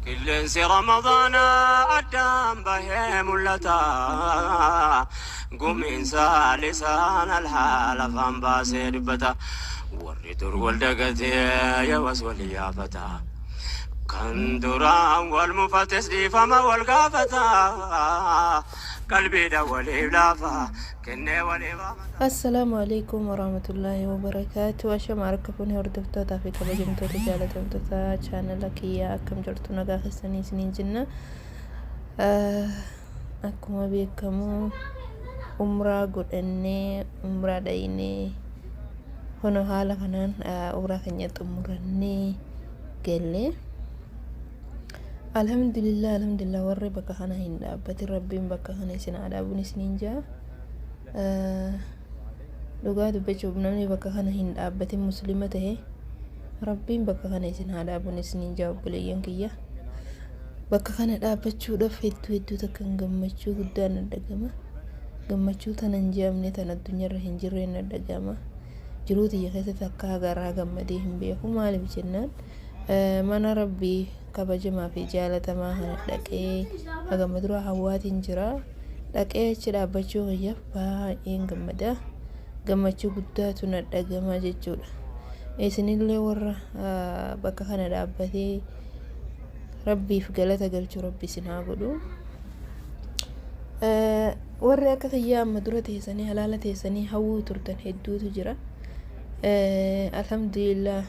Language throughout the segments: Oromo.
قلنسي رمضان أدام به ملتا قوم إنسان لسان الحال فانباسي دبتا ورد والدقتي يا وسولي يا فتى كندرا والمفتش دي فما والقافتا قلبي دولي بلافا كني ولي السلام عليكم ورحمة الله وبركاته. وشما ركبوني وردفتوتا في كبجمتوتا جالتمتوتا channel كيا أكم جرتو نغا خساني سنين جنة أكما بيكمو umrah godhanne umrah dhayne hono haala kanaan umrah keenya xumuranne galle alhamdulillah warri bakka kana hin dhaabbati rabbiin bakka kana isin adaabuun isiniin jaa dhugaa dubbachuuf namni bakka kana hin dhaabbatin muslima tahe rabbiin bakka kana isin adaabuun isiniin jaa obboleeyyan kiyya bakka kana dhaabbachuudhaaf hedduu takka gammachuu guddaan dhagama gammachuu tanan jeemne tan addunyaarra hin jirreen dhagama jiruuti keessatti akka agaraa gammadee hin beeku maaliif jennaan mana rabbii kabajamaa fi jaalatamaa kana dhaqee hagama dura hawaatiin jira dhaqee achi dhaabbachuu hojjaaf baay'een gammada gammachuu guddaatu na dhagama jechuudha isinillee warra bakka kana dhaabbatee rabbiif galata galchuu rabbi isin haa godhu warri akka kiyyaa amma dura teessanii halaala teessanii hawwuu turtan hedduutu jira alhamdulillah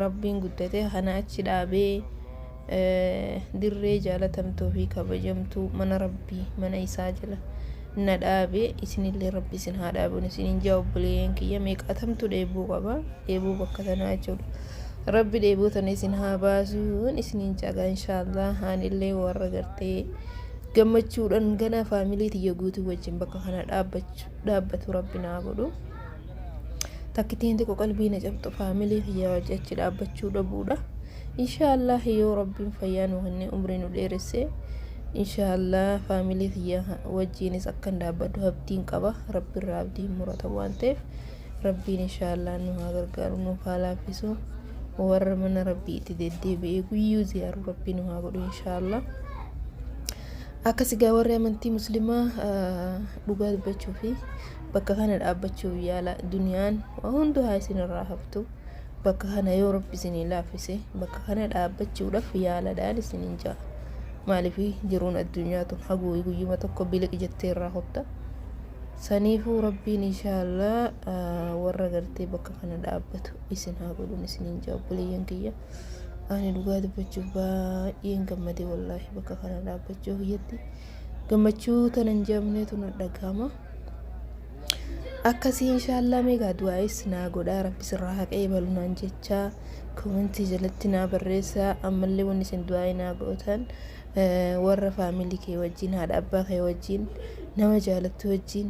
rabbiin guddate kana achi dhaabee dirree jaalatamtuu fi kabajamtuu mana rabbii mana isaa jala na dhaabee isinillee rabbi isin haa dhaabuun isinin jaa obboleeyyan kiyya meeqatamtu dheebuu qaba dheebuu bakka tanaa jechuudha rabbi dheebuu tana isin haa baasuun isinin jaaga inshaallah haanillee warra gartee gammachuudhaan gana faamilii tiyya guutuu wajjin bakka kana dhaabbatu rabbi naa godhu takkitiin xiqqoo qalbii na cabxu faamilii tiyya wajjin achi dhaabbachuu dhabuudha inshaallah yoo rabbiin fayyaa nu kenne umrii nu dheeresse inshaallah faamilii tiyya wajjinis akkan dhaabbadhu abdiin qaba rabbi irraa abdiin murata waan ta'eef rabbiin inshaallah nu haa gargaaru nuuf haa laaffisu warra mana rabbii itti deddeebi'ee guyyuu ziyaaru rabbi nu haa godhu inshaallah akkasi gaa warri amantii muslimaa dhugaa dubbachuu fi bakka kana dhaabbachuu yaala duniyaan hundu haa isin irraa haftu bakka kana yoo rabbi isinii laaffise bakka kana dhaabbachuudhaaf yaaladhaan isiniin jaa maaliif jiruun addunyaa tun haguu guyyuma tokko biliq jettee irraa hotta saniifuu rabbiin inshaallah warra gartee bakka kana dhaabbatu isin haa godhuun isiniin jaa obboleeyyan kiyya ani dhugaa dubbachuuf baay'een gammadee wallaahi bakka kana dhaabbachuu hiyyatti gammachuu tanan jeemneetu na dhagahama akkasii inshaallah meegaa du'aa'is naa godhaa rabbi sirraa haqee balunaan jecha komentii jalatti naa barreessaa ammallee wanni isin du'aa'ii naa gootan warra faamilii kee wajjin haadha abbaa kee wajjin nama jaalattu wajjin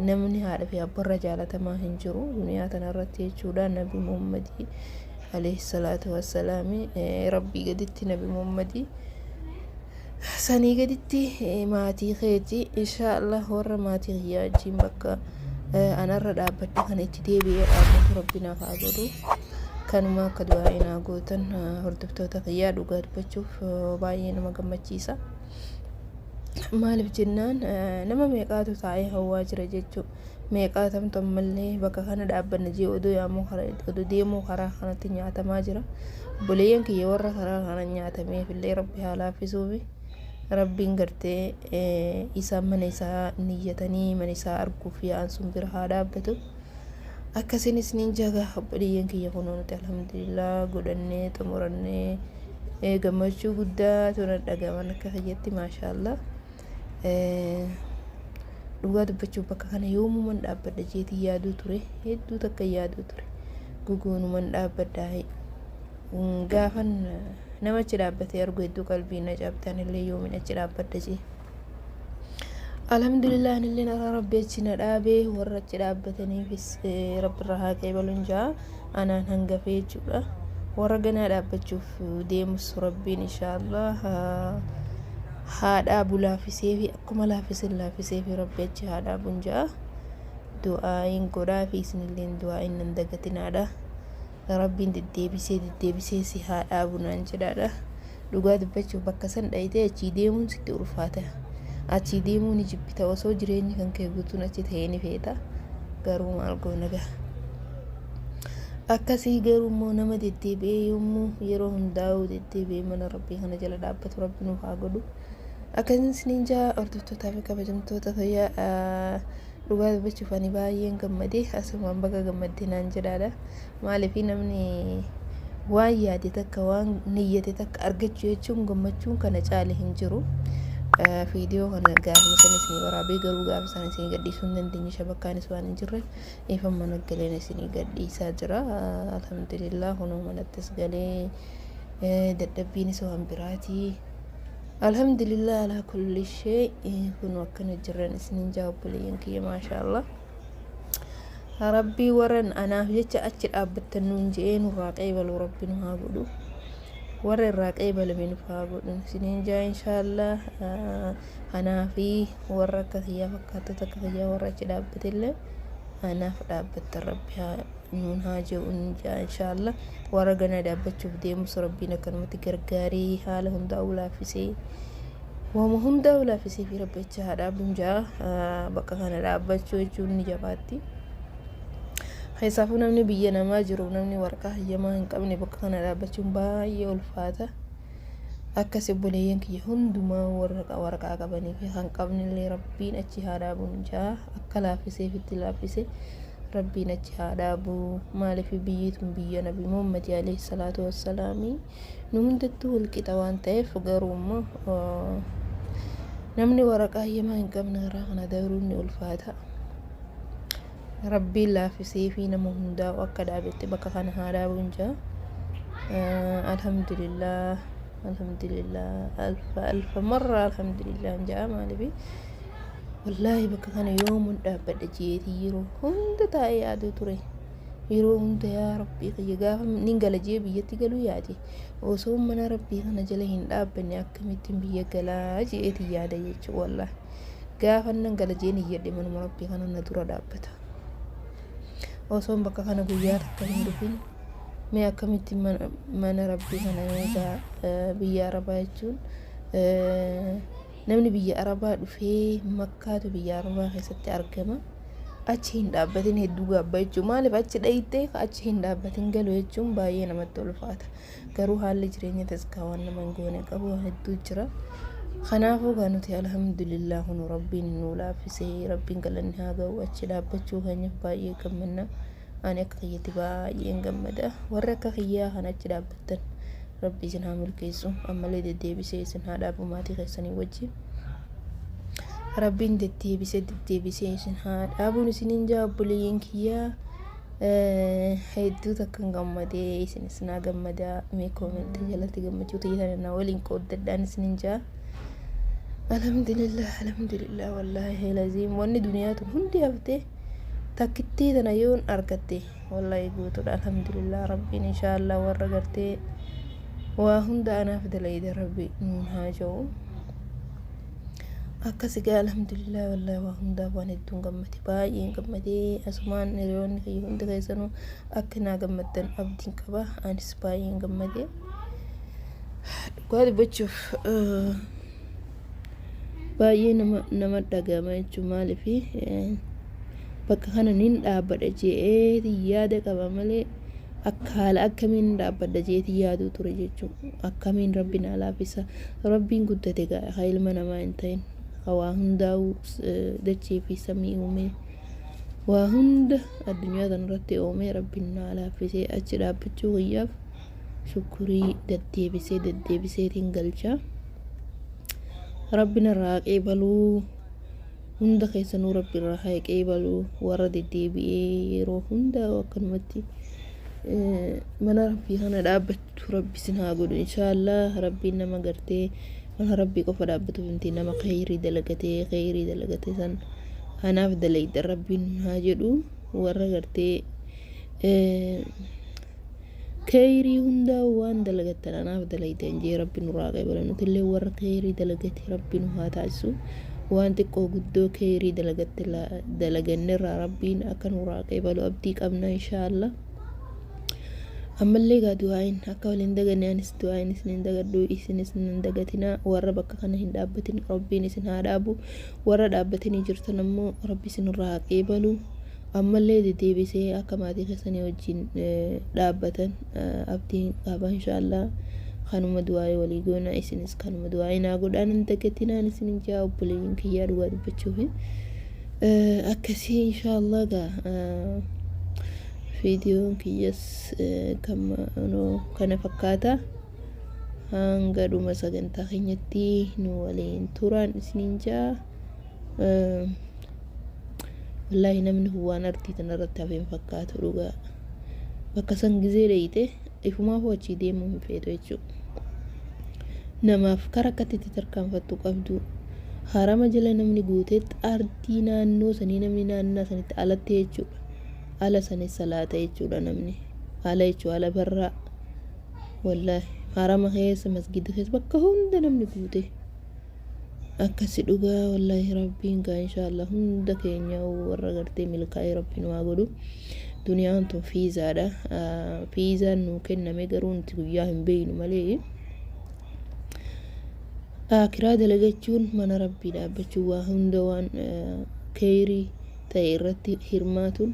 namni haadha fi abbarra jaalatamaa hin jiru duniyaa tanarratti jechuudha nabi muhammadii عليه الصلاة والسلام ربي قدتي نبي محمدي سني قدتي ماتي خيتي إن شاء الله ورا ماتي غياجي بكا أنا رد أبدي كان اتديبي أبد ربنا فأقولو كانوا ما كدوائنا قوتن هردفتو تغياد وقاد بشوف باين ما قمتشيسا مالف جنان نما ميقاتو تاعي هواجر جيجو meeqaatam tommallee bakka kana dhaabbanna jee odoo yaamuu odoo deemuu karaa kanatti nyaatamaa jira obboleeyyan kiyya warra karaa kana nyaatameef illee rabbi haa laaffisuufi rabbiin gartee isaan mana isaa niyyatanii mana isaa arguuf yaa'an sun bira haa dhaabbatu akkasinis nin jaga obboleeyyan kiyya kunoo nuti alhamdulillah godhannee xumurannee gammachuu guddaa tuna dhagaman akka kiyyatti maashaallah dhugaa dubbachuuf bakka kana yoomuman dhaabbadha jeetii yaaduu ture hedduu takka yaaduu ture gugoonuman dhaabbadhaa gaafan namachi dhaabbatee argu hedduu qalbii na cabtaan illee yoomin achi dhaabbadha jee alhamdulillah anillee nara rabbi achi na dhaabee warra achi dhaabbataniifis rabbi irraa haa qeebaluun jaa anaan hangafee jechuudha warra ganaa dhaabbachuuf deemus rabbiin inshaallah haadha bulaafisee fi akkuma laafisee fi rabbi achi haadha bunjaa du'aayin godhaa fi isinillee du'aayin nan dagatinaadha rabbiin deddeebisee si haadha bunaan jedhaadha dhugaa dubbachuuf bakka san dhayitee achii deemuun sitti ulfaata. Achii deemuun jibbita osoo jireenyi kan kee guutuun achi ta'ee ni feeta. Garuu maal goona gaa. Akkasii garuu immoo nama deddeebi'ee yommuu yeroo hundaa'u deddeebi'ee mana rabbii kana jala dhaabbatu rabbi nuuf haa godhu. Akkasumas ninjaa hordoftoota fi kabajamtoota fayyaa dhugaa dubbachuuf ani baay'een gammadee asumaan baga gammaddee naan jedhaadha. Maaliif namni waan yaade takka waan niyyate takka argachuu jechuun gammachuun kana caale hin jiru. Viidiyoo kana gaafuma sana isinii waraabee garuu gaafa sana isinii gadhiisuu hin dandeenye shabakkaanis waan hin jirre eeffama naggaleen isinii gadhiisaa jira. Alhamdulillah kunoo manattis galee dadhabbiinis waan biraatii. Alhamdulillah ala kulli shay kunoo akkana jirran isiniin jawaabbuleen kiyya maashaallah. Rabbii warran anaaf jecha achi dhaabbattan nuun je'ee nurraa qeebaluu rabbi nu haa godhu. Warra irraa qeebalame nuuf haa godhu isiniin jaa inshaallah. Anaafi warra akka kiyyaa fakkaattota akka kiyyaa warra achi dhaabbatellee anaaf dhaabbattan rabbi nuun haa je'uun jaa inshaallah. Warra gana dhaabbachuuf deemus rabbiin akkanumatti gargaarii haala hundaa'uu laaffisee wama hundaa'uu laaffisee fi rabbi achi haa dhaabuun jaa. Bakka kana dhaabbachuu jechuun ni jabaatti. Keessaafu namni biyya namaa jiru namni waraqaa hayyamaa hin qabne bakka kana dhaabbachuun baay'ee ulfaata. Akkas obboleeyyan kiyya hundumaa waraqaa qabanii fi kan qabnillee rabbiin achi haa dhaabuun jaa. Akka laaffisee fitti laaffisee rabbiin achi haa dhaabu. Maaliif biyyi tun biyya nabi Muhammad alayhi salaatu wassalaami nu hundattuu walqixa waan ta'eef garuu immoo namni waraqaa hayyamaa hin qabne irraa kana daruun ni ulfaata. Rabbiin laaffisee fi nama hundaa'u akka dhaabetti bakka kana haa dhaabuun jaa. Alhamdulillah alfa marra alhamdulillah jaa. Maaliif wallaahi bakka kana yoomuun dhaabbadha jeetii yeroo hunda taa'ee yaaduu ture. Yeroo hunda yaa rabbii kiyya gaafa nin gala jee biyyatti galuu yaade osoo mana rabbii kana jala hin dhaabbanne akkamittiin biyya galaa jeetii yaada jechuudha. Wallaahi gaafa nan gala jeen iyyadhe manuma rabbii kana na dura dhaabbata. Osoo bakka kana guyyaa takka hin dhufin mee akkamittiin mana rabbii kana egaa biyya arabaa jechuun namni biyya arabaa dhufee makkaatu biyya arabaa keessatti argama. Achi hin dhaabbatin hedduu gaabba jechuun maaliif achi dhayitee achi hin dhaabbatin galu jechuun baay'ee namatti ulfaata. Garuu haalli jireenya taskaa waan nama hin goone qabu hedduu jira. Kanaafuu kan nuti alhamdulillah kunu rabbiin nu laaffisee rabbiin galanni haa ga'u achi dhaabbachuu keenyaaf baay'ee gammanna. Ani akka kiyyatti baay'een gammada. Warra akka kiyyaa kan achi dhaabbattan rabbi isin haa milkeessu. Ammallee deddeebisee isin haa dhaabu maatii keessanii wajjin. Rabbiin deddeebisee isin haa dhaabuun isiniin jaa obboleeyyan kiyyaa. Hedduu takkan gammadee isinis naa gammadaa. Mee koomentii jalatti gammachuu ta'an na waliin qooddadhaan isiniin jaa. Alhamdulillah wallahi laziim wanni duniyaa tun hundi haftee takkittee tana yoon argatte wallahi guutuudha. Alhamdulillah rabbiin inshaallah warra gartee waa hunda anaaf dalayde rabbi nuun haa ji'u. Akkasi gaa alhamdulillah wallahi waa hundaa waan hedduun gammade baay'een gammadee asumaan hiriyoonni kiyya hundi keessanuu akka naa gammaddan abdiin qaba. Anis baay'een gammadee dhugaa dubbachuuf baay'ee nama dhagama jechuun maaliif bakka kana nin dhaabbadha je'ee yaada qaba malee akka haala akkamiin dhaabbadha jeetii yaaduu ture jechuun akkamiin rabbi na laaffisa. Rabbiin guddate gaa ilma namaa hin ta'in waa hundaa'u dachee fi samii uume waa hunda addunyaa kanarratti uume rabbiin na laaffisee achi dhaabbachuu kiyyaaf shukurii deddeebiseetiin galcha. Rabbina irraa qeebaluu hunda keessanuu rabbi irraa haa qeebaluu. Warra deddeebi'ee yeroo hundaa akkanumatti mana rabbii kana dhaabbatu rabbi isin haa godhu inshaallah. Rabbiin nama gartee mana rabbii qofa dhaabbatuuf miti nama khayrii dalagatee san anaaf dalayda rabbiin haa jedhu. Warra gartee khayrii hundaa waan dalagattan anaaf dalaydan jee rabbi nurraa qeebala. Nutillee warra khayrii dalagate rabbi nu haa taasisu. Waan xiqqoo guddoo khayrii dalagannerraa rabbiin akka nurraa qeebalu abdii qabna inshaallah. أما اللي قا دعائن هكا ولين دقني أنس دعائن سنين دقدو إسن سنين دقتنا ورا بكا كان هند أبتين ربي نسن هادابو ورا دابتين جرتن أمو ربي سن الرهاق إيبالو أما اللي دي بيسي أكا ما دي خسني وجين دابتن أبتين أبا إن شاء الله خانو مدعائي وليقونا إسنس خانو مدعائي ناقود أنا دقتنا نسن جاوب بلين كيار واد بچوه أكسي إن شاء الله قا فيديو كيس كما أنو كان فكاتا hanga dhuma sagantaa keenyatti nu waliin turan isninja wallahi namni waan artii tanarratti hafeen fakkaatu dhugaa bakka san gizee leeyite ifumaa ho'achi deemuu hin feetu jechuudha namaaf karakkatti tarkaanfattu qabdu harama jala namni guuteetti artii naannoo sanii namni naannaa sanitti alatti jechuudha ala sanii salaata jechuudha namni ala jechuudha ala barraa wallahi harama keessa masgida keessa bakka hunda namni guute akkasi dhugaa wallahi rabbiin gaa inshallah hunda keenya warra gartee milkaa'ee rabbiin waa godhu duniyaan tun fiizaadha fiizaan nu kenname garuu nuti guyyaa hin beeynu malee akiraa dalagachuun mana rabbii dhaabbachuu waa hunda waan khayrii ta'e irratti hirmaatuun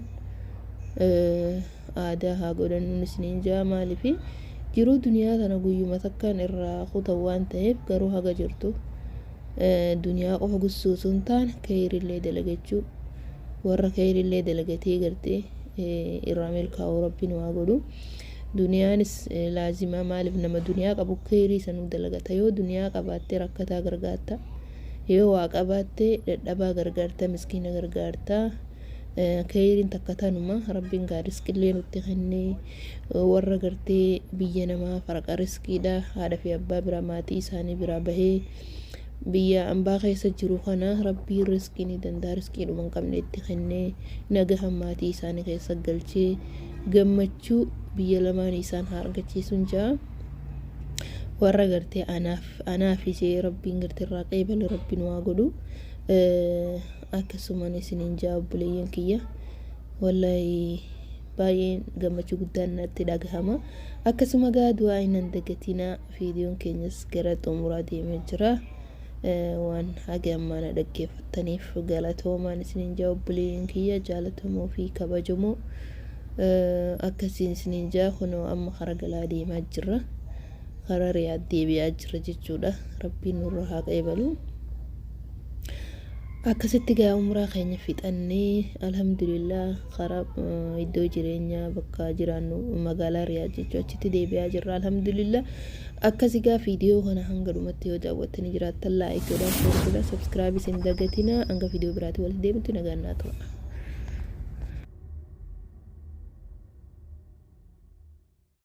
aadaa haa godhannuun isiniin jaa maaliifi jiruu duniyaa tana guyyuma takkaan irraa kutan waan ta'eef garuu haga jirtu duniyaa qofa gussuusun taane khayrillee dalagachuu warra khayrillee dalagatee gartee irraa milkaa'uu rabbiin waa godhu duniyaanis laazima maaliif nama duniyaa qabu khayrii sanuu dalagata yoo duniyaa qabaattee rakkataa gargaarta yoo waa qabaattee dadhabaa gargaarta miskiina gargaarta khayriin takkatanuma rabbiin gaa riskillee nutti kennee warra gartee biyya namaa faraqa riskiidha haadha fi abbaa bira maatii isaanii bira bahee biyya ambaa keessa jiru kana rabbii riskii ni danda'a riskii dhuma hin qabne itti kennee nagaha maatii isaanii keessa galchee gammachuu biyya lamaan isaan haa argachiisuun jaa warra gartee anaaf ishee rabbiin gartee irraa qeebale rabbiin waa godhu akkasumaan isiniin jaa obboleeyyan kiyya wallahi baay'een gammachuu guddaan natti dhagahama akkasuma gaa du'aa innan dagatinaa fiidiyoon keenyas gara xumuraa deemee jira waan haga ammaana dhaggeeffattaniif galatoomaan isiniin jaa obboleeyyan kiyya jaalatamoo fi kabajamoo akkasiin isiniin jaa kunoo amma kara galaa deemaa jirra kara riyaad deebi'aa jirra jechuudha rabbiin nurra haa qeebalu akkasitti gaa umraa keenya fixannee alhamdulillah karaa iddoo jireenyaa bakka jiraannu magaalaa riyaad jechuu achitti deebi'aa jirra alhamdulillah akkasi gaa fiidiyoo kana hanga dhumatti yoo daawwattanii jiraattan laayik godhaa sheer godhaa sabskiraayib isin dagatinaa hanga fiidiyoo biraatti walitti deebinutti nagaan naa ta'aa